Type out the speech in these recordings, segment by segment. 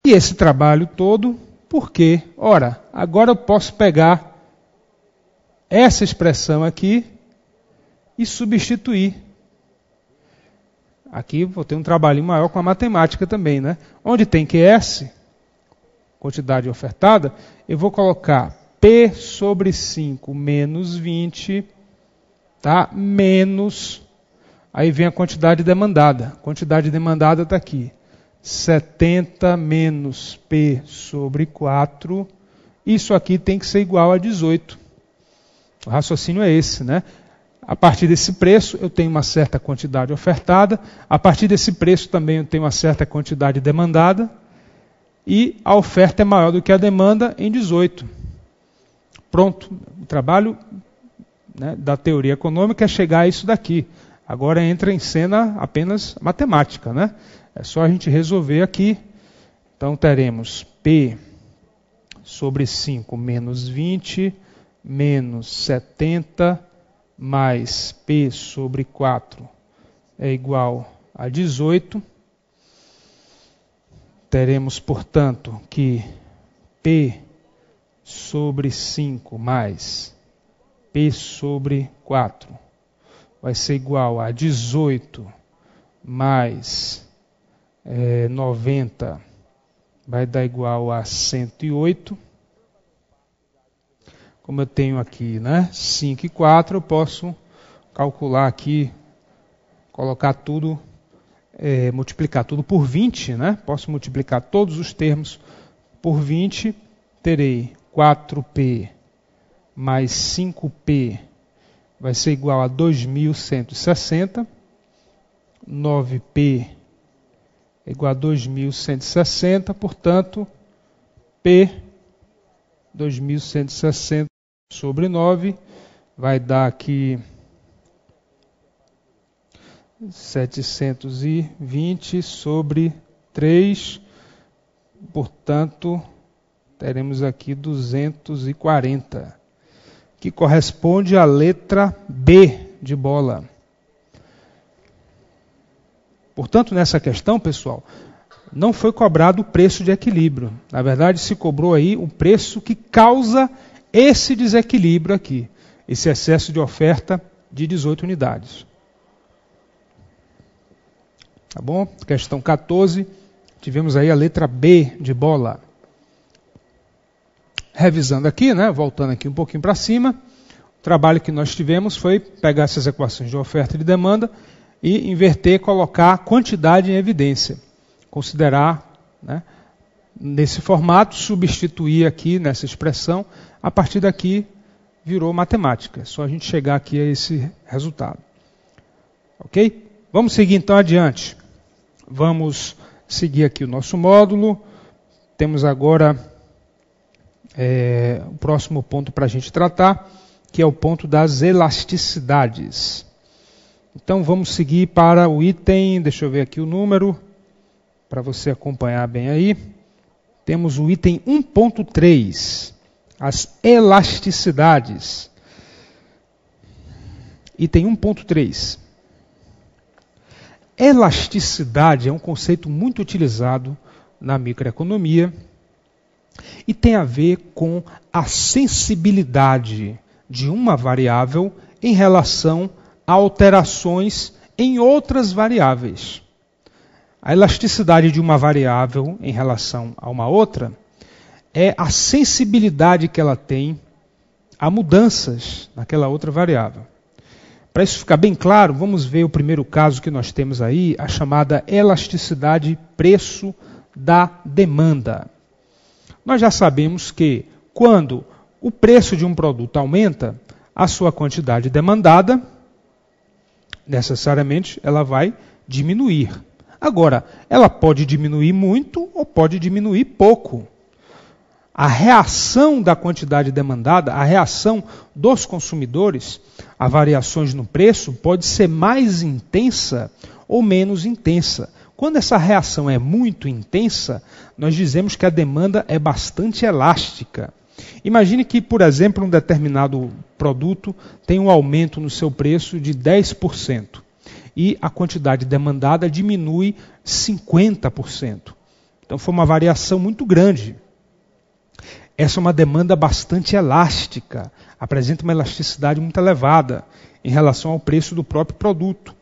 E esse trabalho todo, por quê? Ora, agora eu posso pegar essa expressão aqui e substituir. Aqui vou ter um trabalhinho maior com a matemática também, né? Onde tem QS, quantidade ofertada, eu vou colocar P sobre 5 menos 20, tá? Menos, aí vem a quantidade demandada. A quantidade demandada está aqui. 70 menos P sobre 4. Isso aqui tem que ser igual a 18. O raciocínio é esse, né? A partir desse preço eu tenho uma certa quantidade ofertada. A partir desse preço também eu tenho uma certa quantidade demandada. E a oferta é maior do que a demanda em 18. Pronto. O trabalho, né, da teoria econômica é chegar a isso daqui. Agora entra em cena apenas matemática, né? É só a gente resolver aqui. Então teremos P sobre 5 menos 20 menos 70 mais P sobre 4 é igual a 18. Teremos, portanto, que P sobre 5 mais P sobre 4 vai ser igual a 18 mais 90 vai dar igual a 108. Como eu tenho aqui, né, 5 e 4, eu posso calcular aqui, colocar tudo, multiplicar tudo por 20, né? Posso multiplicar todos os termos por 20, terei 4P mais 5P vai ser igual a 2.160, 9P é igual a 2.160, portanto, P 2.160 sobre 9 vai dar aqui 720 sobre 3, portanto, teremos aqui 240, que corresponde à letra B de bola. Portanto, nessa questão, pessoal, não foi cobrado o preço de equilíbrio. Na verdade, se cobrou aí o preço que causa esse desequilíbrio aqui, esse excesso de oferta de 18 unidades. Tá bom? Questão 14, tivemos aí a letra B de bola. Revisando aqui, né, voltando aqui um pouquinho para cima, o trabalho que nós tivemos foi pegar essas equações de oferta e de demanda e inverter, colocar a quantidade em evidência. Considerar, né, nesse formato, substituir aqui nessa expressão, a partir daqui virou matemática. É só a gente chegar aqui a esse resultado. Ok? Vamos seguir então adiante. Vamos seguir aqui o nosso módulo. Temos agora o próximo ponto para a gente tratar, que é o ponto das elasticidades. Então vamos seguir para o item, deixa eu ver aqui o número, para você acompanhar bem aí. Temos o item 1.3, as elasticidades. Item 1.3. Elasticidade é um conceito muito utilizado na microeconomia e tem a ver com a sensibilidade de uma variável em relação a alterações em outras variáveis. A elasticidade de uma variável em relação a uma outra é a sensibilidade que ela tem a mudanças naquela outra variável. Para isso ficar bem claro, vamos ver o primeiro caso que nós temos aí, a chamada elasticidade preço da demanda. Nós já sabemos que quando o preço de um produto aumenta, a sua quantidade demandada, necessariamente, ela vai diminuir. Agora, ela pode diminuir muito ou pode diminuir pouco. A reação da quantidade demandada, a reação dos consumidores a variações no preço pode ser mais intensa ou menos intensa. Quando essa reação é muito intensa, nós dizemos que a demanda é bastante elástica. Imagine que, por exemplo, um determinado produto tem um aumento no seu preço de 10% e a quantidade demandada diminui 50%. Então foi uma variação muito grande. Essa é uma demanda bastante elástica, apresenta uma elasticidade muito elevada em relação ao preço do próprio produto.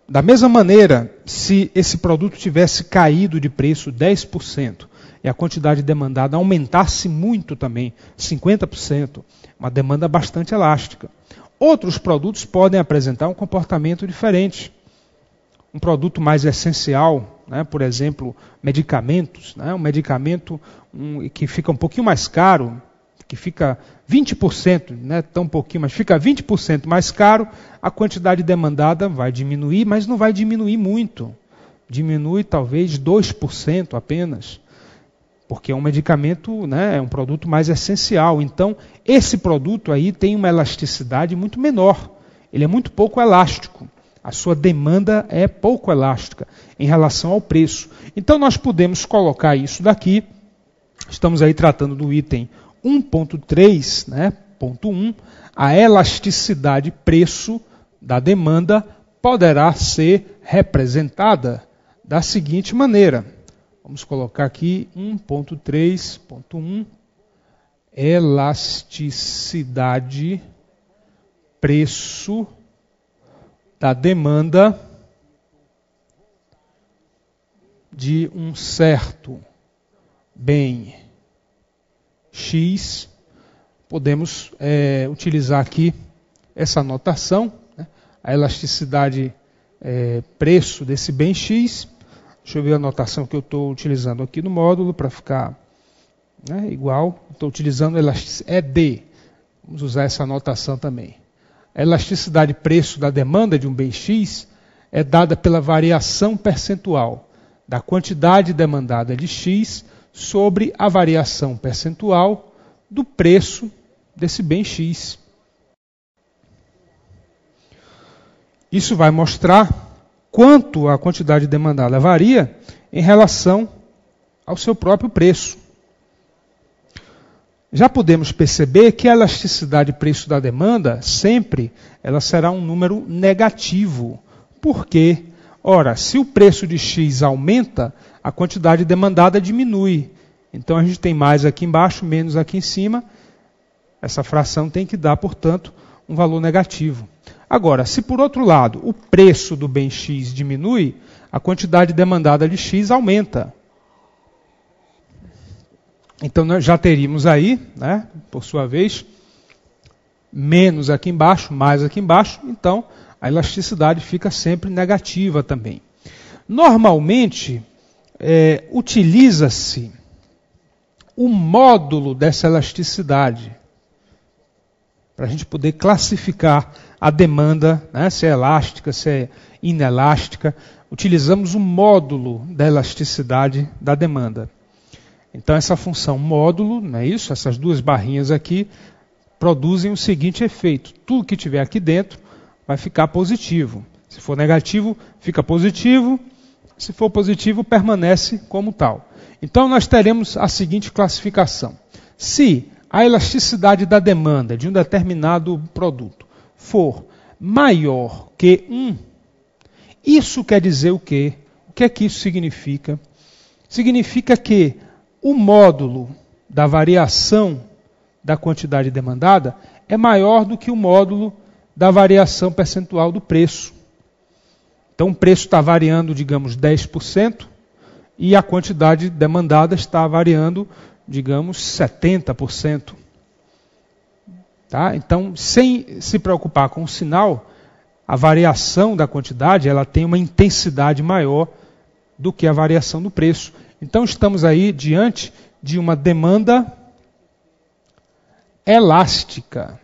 Da mesma maneira, se esse produto tivesse caído de preço 10% e a quantidade demandada aumentasse muito também, 50%, uma demanda bastante elástica. Outros produtos podem apresentar um comportamento diferente. Um produto mais essencial, né, por exemplo, medicamentos, né, um medicamento que fica um pouquinho mais caro, que fica 20%, não é tão pouquinho, mas fica 20% mais caro, a quantidade demandada vai diminuir, mas não vai diminuir muito. Diminui talvez 2% apenas, porque é um medicamento, né, é um produto mais essencial. Então, esse produto aí tem uma elasticidade muito menor, ele é muito pouco elástico. A sua demanda é pouco elástica em relação ao preço. Então nós podemos colocar isso daqui, estamos aí tratando do item 1.3, né, ponto 1, a elasticidade preço da demanda poderá ser representada da seguinte maneira. Vamos colocar aqui 1.3.1, elasticidade preço da demanda de um certo bem X. Podemos utilizar aqui essa notação, né? A elasticidade preço desse bem X. Deixa eu ver a notação que eu estou utilizando aqui no módulo para ficar, né, igual. Estou utilizando ED. Vamos usar essa notação também. A elasticidade preço da demanda de um bem X é dada pela variação percentual da quantidade demandada de X sobre a variação percentual do preço desse bem X. Isso vai mostrar quanto a quantidade demandada varia em relação ao seu próprio preço. Já podemos perceber que a elasticidade preço da demanda sempre ela será um número negativo. Por quê? Ora, se o preço de X aumenta, a quantidade demandada diminui. Então a gente tem mais aqui embaixo, menos aqui em cima. Essa fração tem que dar, portanto, um valor negativo. Agora, se por outro lado o preço do bem X diminui, a quantidade demandada de X aumenta. Então nós já teríamos aí, né, por sua vez, menos aqui embaixo, mais aqui embaixo, então a elasticidade fica sempre negativa também. Normalmente, utiliza-se o módulo dessa elasticidade, para a gente poder classificar a demanda, né, se é elástica, se é inelástica. Utilizamos o módulo da elasticidade da demanda. Então essa função módulo, não é isso? Essas duas barrinhas aqui produzem o seguinte efeito. Tudo que tiver aqui dentro vai ficar positivo. Se for negativo, fica positivo. Se for positivo, permanece como tal. Então nós teremos a seguinte classificação. Se a elasticidade da demanda de um determinado produto for maior que 1, isso quer dizer o quê? O que é que isso significa? Significa que o módulo da variação da quantidade demandada é maior do que o módulo da variação percentual do preço. Então o preço está variando, digamos, 10% e a quantidade demandada está variando, digamos, 70%. Tá? Então, sem se preocupar com o sinal, a variação da quantidade ela tem uma intensidade maior do que a variação do preço. Então estamos aí diante de uma demanda elástica.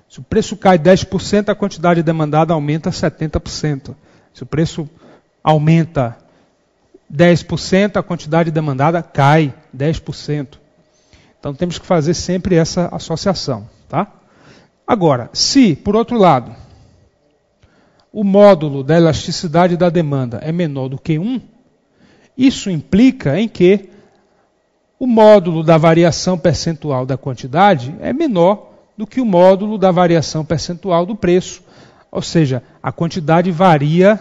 Se o preço cai 10%, a quantidade demandada aumenta 70%. Se o preço aumenta 10%, a quantidade demandada cai 10%. Então temos que fazer sempre essa associação. Tá? Agora, se, por outro lado, o módulo da elasticidade da demanda é menor do que 1, isso implica em que o módulo da variação percentual da quantidade é menor do que o módulo da variação percentual do preço. Ou seja, a quantidade varia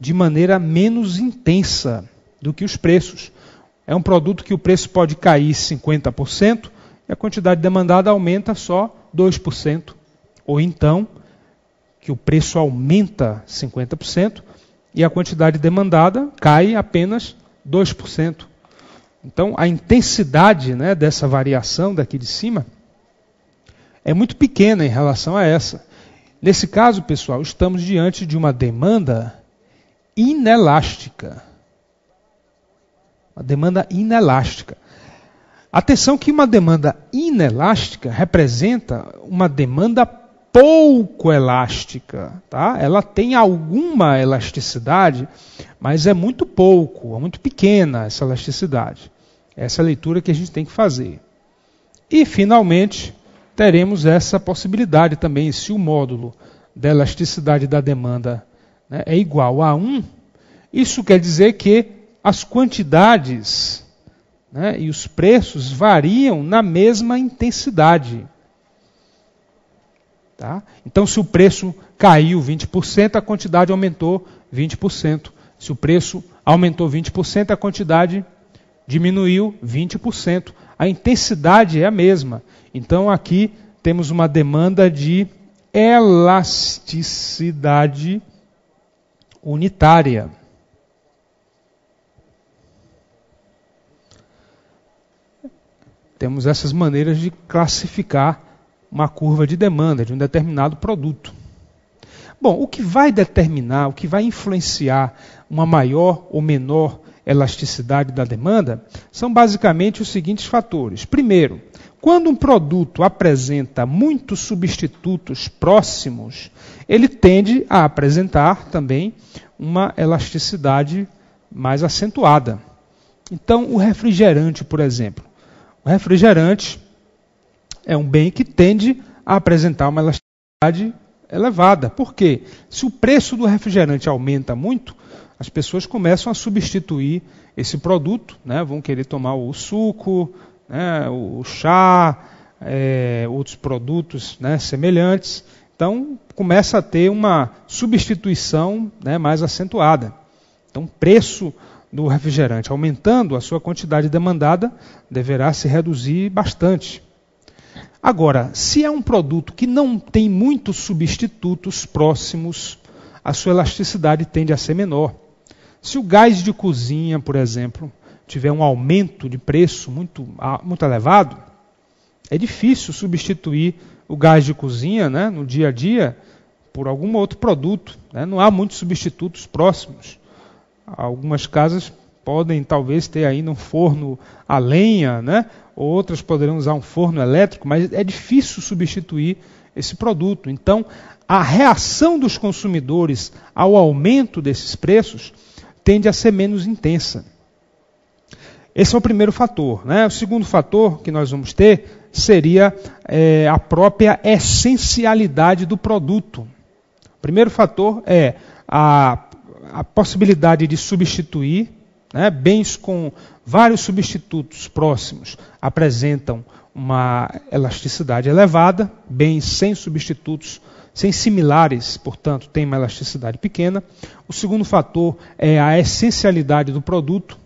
de maneira menos intensa. do que os preços. É um produto que o preço pode cair 50% e a quantidade demandada aumenta só 2%. Ou então, que o preço aumenta 50% e a quantidade demandada cai apenas 2%. Então, a intensidade, né, dessa variação daqui de cima é muito pequena em relação a essa. Nesse caso, pessoal, estamos diante de uma demanda inelástica. Uma demanda inelástica. Atenção que uma demanda inelástica representa uma demanda pouco elástica. Tá? Ela tem alguma elasticidade, mas é muito pouco, é muito pequena essa elasticidade. Essa é a leitura que a gente tem que fazer. E, finalmente, teremos essa possibilidade também, se o módulo da elasticidade da demanda, né, é igual a 1, isso quer dizer que as quantidades, né, e os preços variam na mesma intensidade. Tá? Então, se o preço caiu 20%, a quantidade aumentou 20%. Se o preço aumentou 20%, a quantidade diminuiu 20%. A intensidade é a mesma. Então, aqui temos uma demanda de elasticidade unitária. Temos essas maneiras de classificar uma curva de demanda de um determinado produto. Bom, o que vai determinar, o que vai influenciar uma maior ou menor elasticidade da demanda são basicamente os seguintes fatores. Primeiro, quando um produto apresenta muitos substitutos próximos, ele tende a apresentar também uma elasticidade mais acentuada. Então, o refrigerante, por exemplo. O refrigerante é um bem que tende a apresentar uma elasticidade elevada. Por quê? Se o preço do refrigerante aumenta muito, as pessoas começam a substituir esse produto, né? Vão querer tomar o suco, né? O chá, outros produtos, né, semelhantes. Então, começa a ter uma substituição, né, mais acentuada. Então, o preço do refrigerante aumentando, a sua quantidade demandada deverá se reduzir bastante. Agora, se é um produto que não tem muitos substitutos próximos, a sua elasticidade tende a ser menor. Se o gás de cozinha, por exemplo, tiver um aumento de preço muito elevado, é difícil substituir o gás de cozinha, né, no dia a dia por algum outro produto. Né? Não há muitos substitutos próximos. Algumas casas podem talvez ter ainda um forno a lenha, né? Outras poderão usar um forno elétrico, mas é difícil substituir esse produto. Então, a reação dos consumidores ao aumento desses preços tende a ser menos intensa. Esse é o primeiro fator. Né? O segundo fator que nós vamos ter seria a própria essencialidade do produto. O primeiro fator é a possibilidade de substituir, né, bens com vários substitutos próximos apresentam uma elasticidade elevada, bens sem substitutos, sem similares, portanto, têm uma elasticidade pequena. O segundo fator é a essencialidade do produto,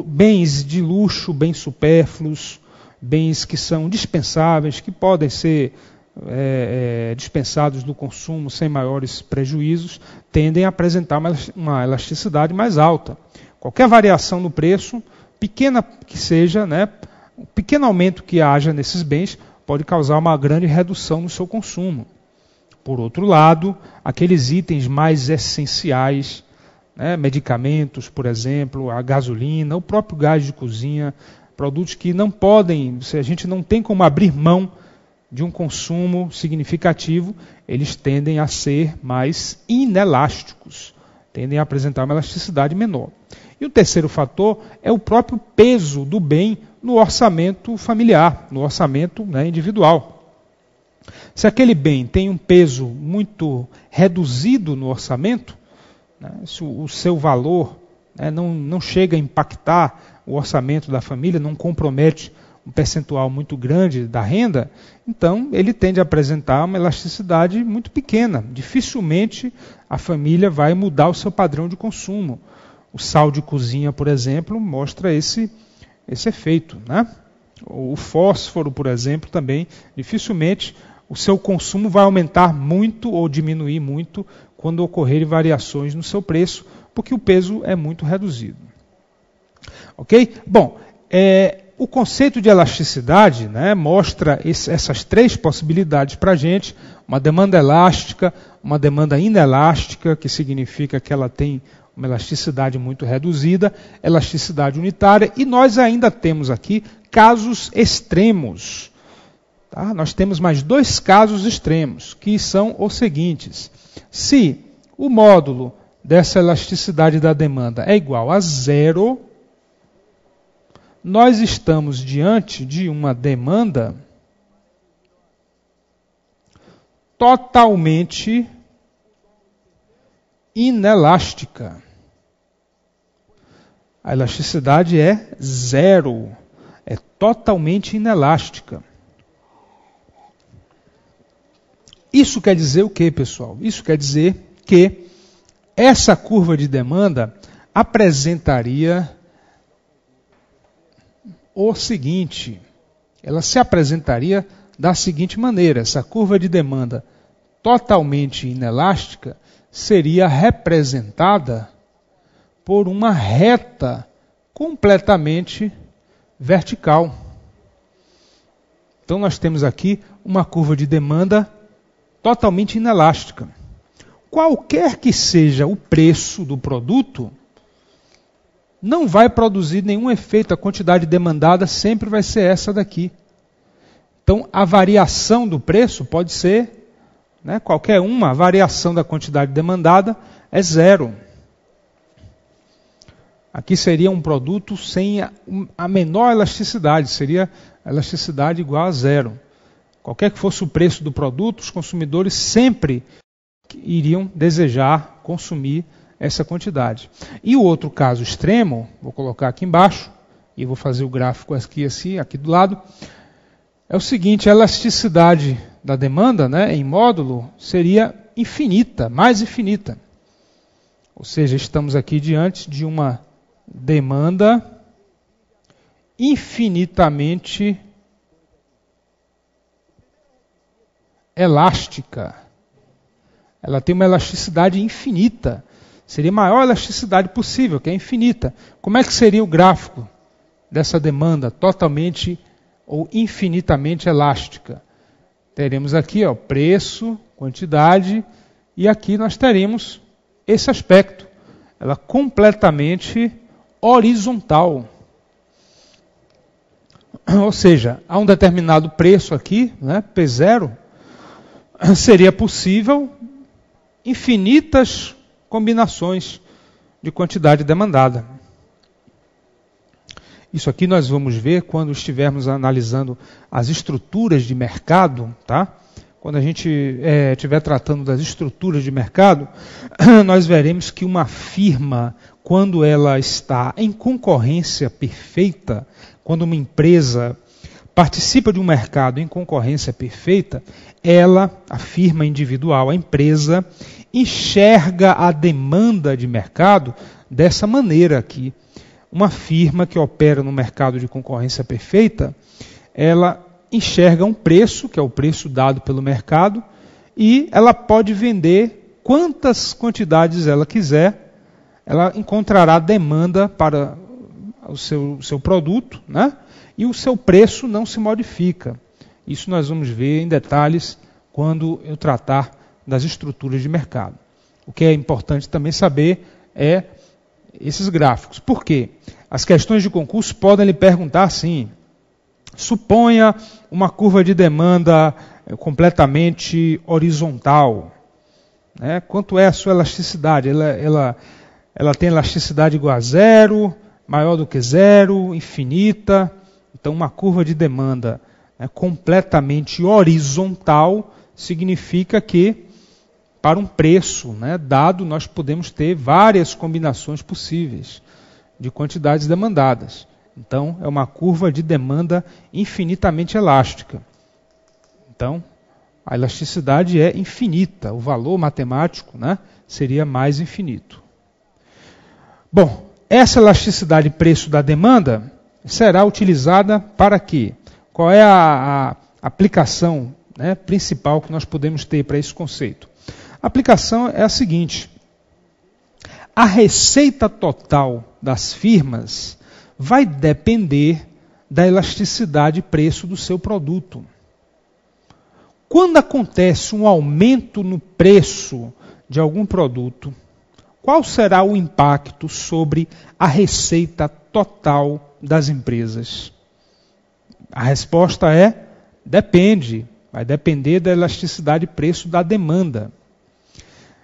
bens de luxo, bens supérfluos, bens que são dispensáveis, que podem ser dispensados do consumo sem maiores prejuízos, tendem a apresentar uma elasticidade mais alta. Qualquer variação no preço, pequena que seja, né, um pequeno aumento que haja nesses bens, pode causar uma grande redução no seu consumo. Por outro lado, aqueles itens mais essenciais, né, medicamentos, por exemplo, a gasolina, o próprio gás de cozinha, produtos que não podem, se a gente não tem como abrir mão de um consumo significativo, eles tendem a ser mais inelásticos, tendem a apresentar uma elasticidade menor. E o terceiro fator é o próprio peso do bem no orçamento familiar, no orçamento, né, individual. Se aquele bem tem um peso muito reduzido no orçamento, né, se o seu valor, né, não chega a impactar o orçamento da família, não compromete um percentual muito grande da renda, então ele tende a apresentar uma elasticidade muito pequena. Dificilmente a família vai mudar o seu padrão de consumo. O sal de cozinha, por exemplo, mostra esse efeito, né? O fósforo, por exemplo, também, dificilmente o seu consumo vai aumentar muito ou diminuir muito quando ocorrerem variações no seu preço, porque o peso é muito reduzido. Ok? Bom, o conceito de elasticidade, né, mostra essas três possibilidades para a gente: uma demanda elástica, uma demanda inelástica, que significa que ela tem uma elasticidade muito reduzida, elasticidade unitária, e nós ainda temos aqui casos extremos. Tá? Nós temos mais dois casos extremos, que são os seguintes: se o módulo dessa elasticidade da demanda é igual a zero, nós estamos diante de uma demanda totalmente inelástica. A elasticidade é zero, é totalmente inelástica. Isso quer dizer o quê, pessoal? Isso quer dizer que essa curva de demanda apresentaria o seguinte: ela se apresentaria da seguinte maneira: essa curva de demanda totalmente inelástica seria representada por uma reta completamente vertical. Então nós temos aqui uma curva de demanda totalmente inelástica. Qualquer que seja o preço do produto, não vai produzir nenhum efeito. A quantidade demandada sempre vai ser essa daqui. Então, a variação do preço pode ser, né, qualquer uma, a variação da quantidade demandada é zero. Aqui seria um produto sem a menor elasticidade, seria a elasticidade igual a zero. Qualquer que fosse o preço do produto, os consumidores sempre iriam desejar consumir essa quantidade. E o outro caso extremo, vou colocar aqui embaixo, e vou fazer o gráfico aqui assim, aqui do lado, é o seguinte: a elasticidade da demanda, né, em módulo seria infinita, mais infinita. Ou seja, estamos aqui diante de uma demanda infinitamente elástica. Ela tem uma elasticidade infinita. Seria a maior elasticidade possível, que é infinita. Como é que seria o gráfico dessa demanda totalmente ou infinitamente elástica? Teremos aqui, ó, preço, quantidade, e aqui nós teremos esse aspecto. Ela completamente horizontal. Ou seja, a um determinado preço aqui, né, P0, seria possível infinitas combinações de quantidade demandada. Isso aqui nós vamos ver quando estivermos analisando as estruturas de mercado, tá? Quando a gente estiver tratando das estruturas de mercado, nós veremos que uma firma, quando ela está em concorrência perfeita, quando uma empresa participa de um mercado em concorrência perfeita, ela, a firma individual, a empresa, enxerga a demanda de mercado dessa maneira aqui. Uma firma que opera no mercado de concorrência perfeita, ela enxerga um preço, que é o preço dado pelo mercado, e ela pode vender quantas quantidades ela quiser, ela encontrará demanda para o seu produto, né? E o seu preço não se modifica. Isso nós vamos ver em detalhes quando eu tratar das estruturas de mercado. O que é importante também saber é esses gráficos. Por quê? As questões de concurso podem lhe perguntar assim: suponha uma curva de demanda completamente horizontal. Né? Quanto é a sua elasticidade? Ela tem elasticidade igual a zero, maior do que zero, infinita. Então, uma curva de demanda completamente horizontal significa que, para um preço, né, dado, nós podemos ter várias combinações possíveis de quantidades demandadas. Então, é uma curva de demanda infinitamente elástica. Então, a elasticidade é infinita, o valor matemático, né, seria mais infinito. Bom, essa elasticidade de preço da demanda será utilizada para quê? Qual é a aplicação, né, principal que nós podemos ter para esse conceito? A aplicação é a seguinte: a receita total das firmas vai depender da elasticidade de preço do seu produto. Quando acontece um aumento no preço de algum produto, qual será o impacto sobre a receita total das empresas? A resposta é: depende. Vai depender da elasticidade de preço da demanda.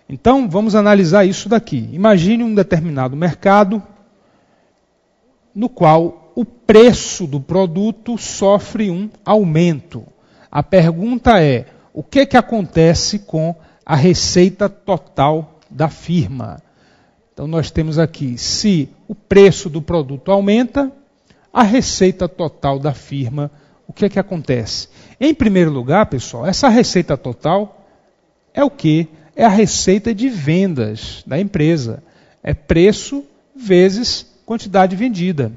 Então, vamos analisar isso daqui. Imagine um determinado mercado no qual o preço do produto sofre um aumento. A pergunta é: o que acontece com a receita total da firma? Então, nós temos aqui, se o preço do produto aumenta, a receita total da firma, o que acontece? Em primeiro lugar, pessoal, essa receita total é o quê? É a receita de vendas da empresa. É preço vezes quantidade vendida.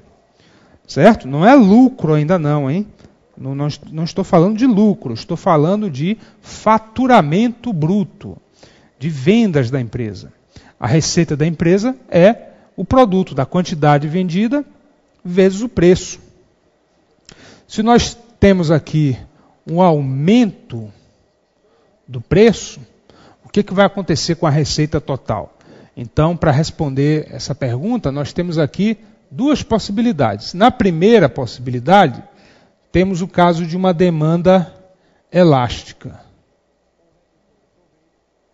Certo? Não é lucro ainda não, hein? Não estou falando de lucro, estou falando de faturamento bruto, de vendas da empresa. A receita da empresa é o produto da quantidade vendida vezes o preço. Se nós temos aqui um aumento do preço, o que vai acontecer com a receita total? Então, para responder essa pergunta, nós temos aqui duas possibilidades. Na primeira possibilidade, temos o caso de uma demanda elástica.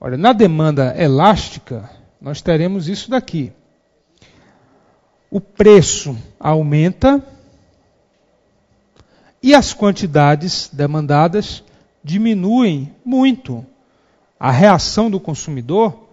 Olha, na demanda elástica, nós teremos isso daqui. O preço aumenta e as quantidades demandadas diminuem muito. A reação do consumidor